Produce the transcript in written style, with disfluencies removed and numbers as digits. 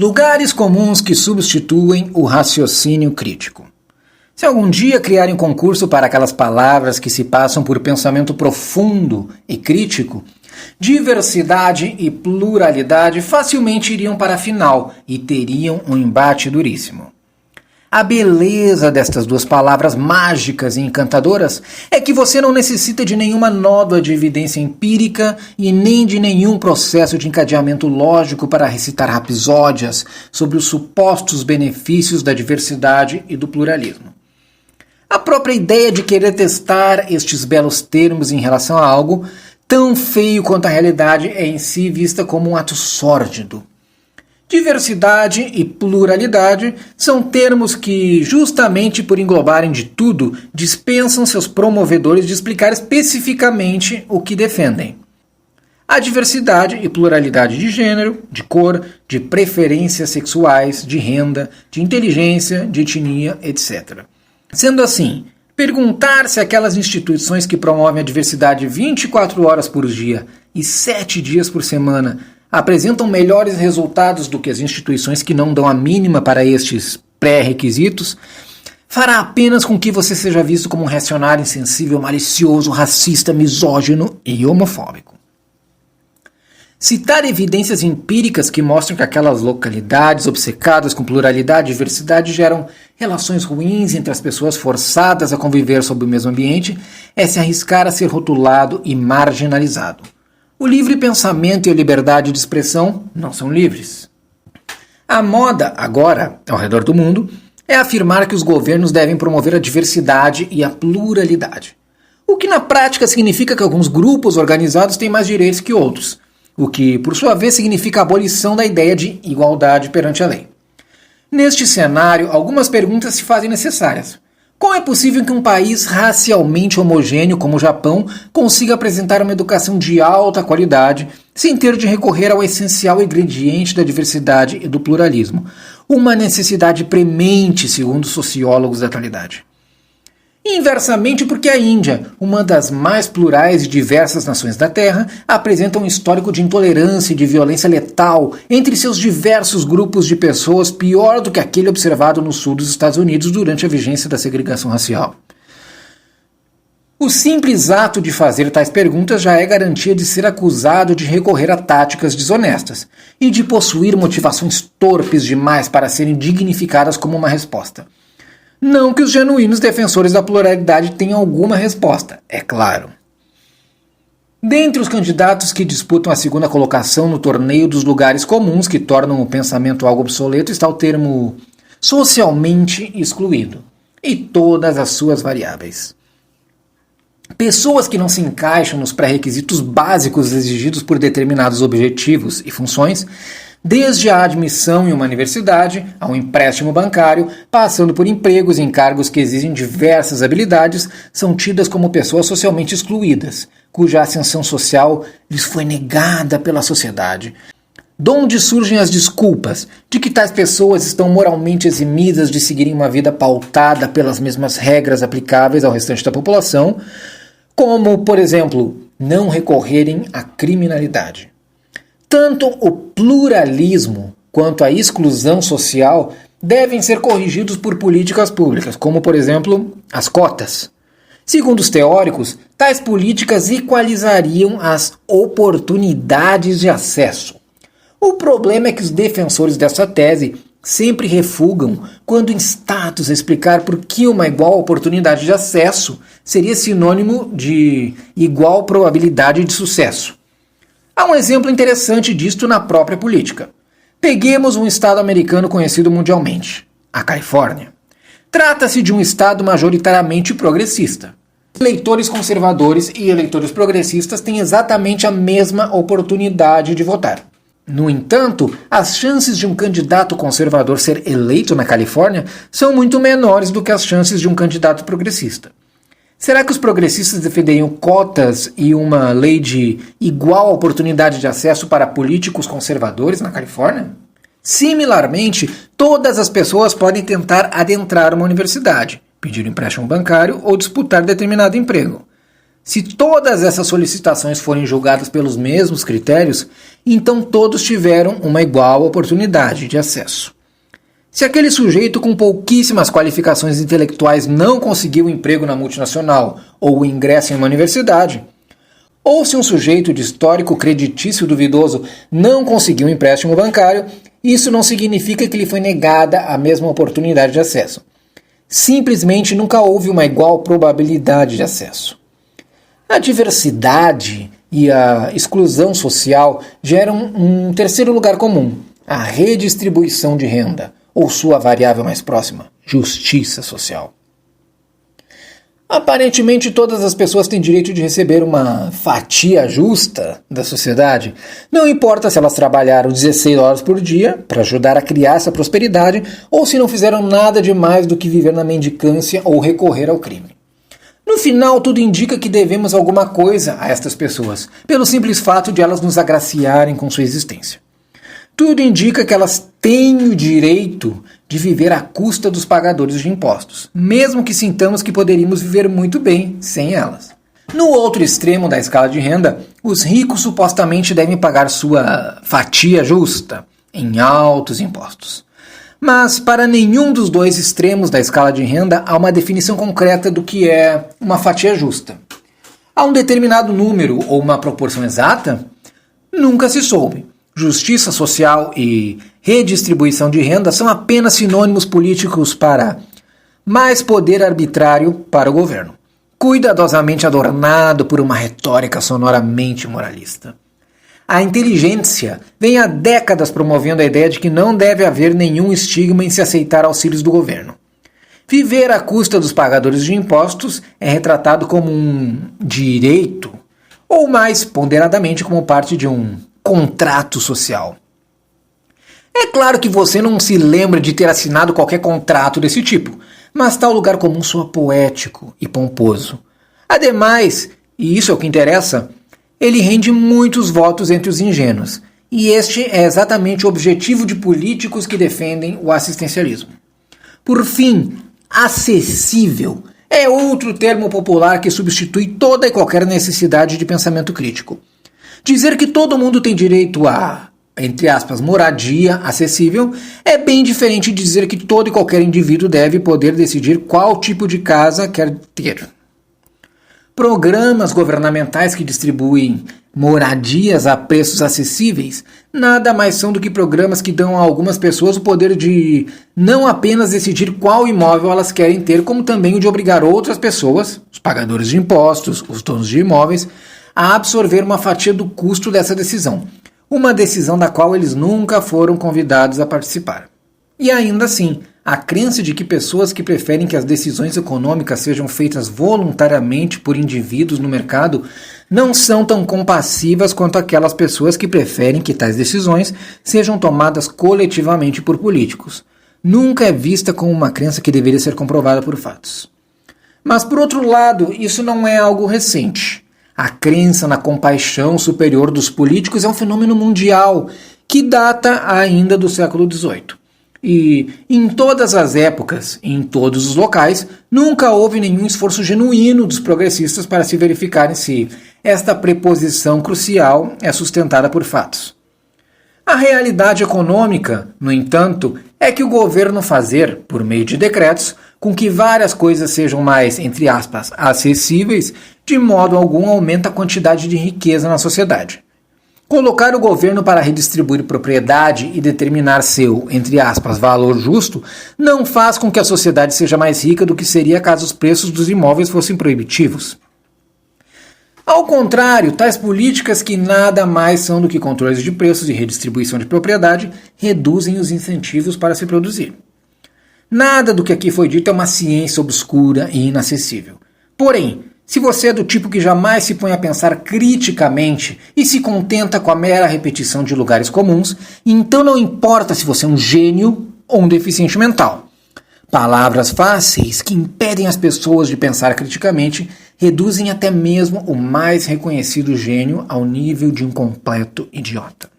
Lugares comuns que substituem o raciocínio crítico. Se algum dia criarem um concurso para aquelas palavras que se passam por pensamento profundo e crítico, diversidade e pluralidade facilmente iriam para a final e teriam um embate duríssimo. A beleza destas duas palavras mágicas e encantadoras é que você não necessita de nenhuma nódoa de evidência empírica e nem de nenhum processo de encadeamento lógico para recitar rapsódias sobre os supostos benefícios da diversidade e do pluralismo. A própria ideia de querer testar estes belos termos em relação a algo tão feio quanto a realidade é em si vista como um ato sórdido. Diversidade e pluralidade são termos que, justamente por englobarem de tudo, dispensam seus promovedores de explicar especificamente o que defendem. A diversidade e pluralidade de gênero, de cor, de preferências sexuais, de renda, de inteligência, de etnia, etc. Sendo assim, perguntar se aquelas instituições que promovem a diversidade 24 horas por dia e 7 dias por semana apresentam melhores resultados do que as instituições que não dão a mínima para estes pré-requisitos, fará apenas com que você seja visto como um reacionário insensível, malicioso, racista, misógino e homofóbico. Citar evidências empíricas que mostram que aquelas localidades obcecadas com pluralidade e diversidade geram relações ruins entre as pessoas forçadas a conviver sob o mesmo ambiente é se arriscar a ser rotulado e marginalizado. O livre pensamento e a liberdade de expressão não são livres. A moda, agora, ao redor do mundo, é afirmar que os governos devem promover a diversidade e a pluralidade. O que na prática significa que alguns grupos organizados têm mais direitos que outros, o que, por sua vez, significa a abolição da ideia de igualdade perante a lei. Neste cenário, algumas perguntas se fazem necessárias. Como é possível que um país racialmente homogêneo como o Japão consiga apresentar uma educação de alta qualidade sem ter de recorrer ao essencial ingrediente da diversidade e do pluralismo, uma necessidade premente, segundo os sociólogos da atualidade? Inversamente, porque a Índia, uma das mais plurais e diversas nações da Terra, apresenta um histórico de intolerância e de violência letal entre seus diversos grupos de pessoas, pior do que aquele observado no sul dos Estados Unidos durante a vigência da segregação racial. O simples ato de fazer tais perguntas já é garantia de ser acusado de recorrer a táticas desonestas e de possuir motivações torpes demais para serem dignificadas como uma resposta. Não que os genuínos defensores da pluralidade tenham alguma resposta, é claro. Dentre os candidatos que disputam a segunda colocação no torneio dos lugares comuns que tornam o pensamento algo obsoleto está o termo socialmente excluído e todas as suas variáveis. Pessoas que não se encaixam nos pré-requisitos básicos exigidos por determinados objetivos e funções, desde a admissão em uma universidade, ao empréstimo bancário, passando por empregos e encargos que exigem diversas habilidades, são tidas como pessoas socialmente excluídas, cuja ascensão social lhes foi negada pela sociedade. Donde surgem as desculpas de que tais pessoas estão moralmente eximidas de seguirem uma vida pautada pelas mesmas regras aplicáveis ao restante da população, como, por exemplo, não recorrerem à criminalidade. Tanto o pluralismo quanto a exclusão social devem ser corrigidos por políticas públicas, como, por exemplo, as cotas. Segundo os teóricos, tais políticas equalizariam as oportunidades de acesso. O problema é que os defensores dessa tese sempre refugam quando instados a explicar por que uma igual oportunidade de acesso seria sinônimo de igual probabilidade de sucesso. Há um exemplo interessante disto na própria política. Peguemos um estado americano conhecido mundialmente, a Califórnia. Trata-se de um estado majoritariamente progressista. Eleitores conservadores e eleitores progressistas têm exatamente a mesma oportunidade de votar. No entanto, as chances de um candidato conservador ser eleito na Califórnia são muito menores do que as chances de um candidato progressista. Será que os progressistas defenderiam cotas e uma lei de igual oportunidade de acesso para políticos conservadores na Califórnia? Similarmente, todas as pessoas podem tentar adentrar uma universidade, pedir um empréstimo bancário ou disputar determinado emprego. Se todas essas solicitações forem julgadas pelos mesmos critérios, então todos tiveram uma igual oportunidade de acesso. Se aquele sujeito com pouquíssimas qualificações intelectuais não conseguiu emprego na multinacional ou o ingresso em uma universidade, ou se um sujeito de histórico creditício duvidoso não conseguiu um empréstimo bancário, isso não significa que lhe foi negada a mesma oportunidade de acesso. Simplesmente nunca houve uma igual probabilidade de acesso. A diversidade e a exclusão social geram um terceiro lugar comum, a redistribuição de renda, ou sua variável mais próxima, justiça social. Aparentemente todas as pessoas têm direito de receber uma fatia justa da sociedade, não importa se elas trabalharam 16 horas por dia para ajudar a criar essa prosperidade ou se não fizeram nada de mais do que viver na mendicância ou recorrer ao crime. No final, tudo indica que devemos alguma coisa a estas pessoas, pelo simples fato de elas nos agraciarem com sua existência. Tudo indica que elas têm o direito de viver à custa dos pagadores de impostos, mesmo que sintamos que poderíamos viver muito bem sem elas. No outro extremo da escala de renda, os ricos supostamente devem pagar sua fatia justa em altos impostos. Mas para nenhum dos dois extremos da escala de renda há uma definição concreta do que é uma fatia justa. Há um determinado número ou uma proporção exata? Nunca se soube. Justiça social e redistribuição de renda são apenas sinônimos políticos para mais poder arbitrário para o governo, cuidadosamente adornado por uma retórica sonoramente moralista. A inteligência vem há décadas promovendo a ideia de que não deve haver nenhum estigma em se aceitar auxílios do governo. Viver à custa dos pagadores de impostos é retratado como um direito, ou mais ponderadamente como parte de um contrato social. É claro que você não se lembra de ter assinado qualquer contrato desse tipo, mas tal lugar comum soa poético e pomposo. Ademais, e isso é o que interessa, ele rende muitos votos entre os ingênuos, e este é exatamente o objetivo de políticos que defendem o assistencialismo. Por fim, acessível é outro termo popular que substitui toda e qualquer necessidade de pensamento crítico. Dizer que todo mundo tem direito a, entre aspas, moradia acessível é bem diferente de dizer que todo e qualquer indivíduo deve poder decidir qual tipo de casa quer ter. Programas governamentais que distribuem moradias a preços acessíveis nada mais são do que programas que dão a algumas pessoas o poder de não apenas decidir qual imóvel elas querem ter, como também o de obrigar outras pessoas, os pagadores de impostos, os donos de imóveis, a absorver uma fatia do custo dessa decisão, uma decisão da qual eles nunca foram convidados a participar. E ainda assim, a crença de que pessoas que preferem que as decisões econômicas sejam feitas voluntariamente por indivíduos no mercado não são tão compassivas quanto aquelas pessoas que preferem que tais decisões sejam tomadas coletivamente por políticos. Nunca é vista como uma crença que deveria ser comprovada por fatos. Mas, por outro lado, isso não é algo recente. A crença na compaixão superior dos políticos é um fenômeno mundial que data ainda do século XVIII. E, em todas as épocas, em todos os locais, nunca houve nenhum esforço genuíno dos progressistas para se verificarem se esta preposição crucial é sustentada por fatos. A realidade econômica, no entanto, é que o governo fazer, por meio de decretos, com que várias coisas sejam mais, entre aspas, acessíveis, de modo algum aumenta a quantidade de riqueza na sociedade. Colocar o governo para redistribuir propriedade e determinar seu, entre aspas, valor justo, não faz com que a sociedade seja mais rica do que seria caso os preços dos imóveis fossem proibitivos. Ao contrário, tais políticas, que nada mais são do que controles de preços e redistribuição de propriedade, reduzem os incentivos para se produzir. Nada do que aqui foi dito é uma ciência obscura e inacessível. Porém, se você é do tipo que jamais se põe a pensar criticamente e se contenta com a mera repetição de lugares comuns, então não importa se você é um gênio ou um deficiente mental. Palavras fáceis que impedem as pessoas de pensar criticamente reduzem até mesmo o mais reconhecido gênio ao nível de um completo idiota.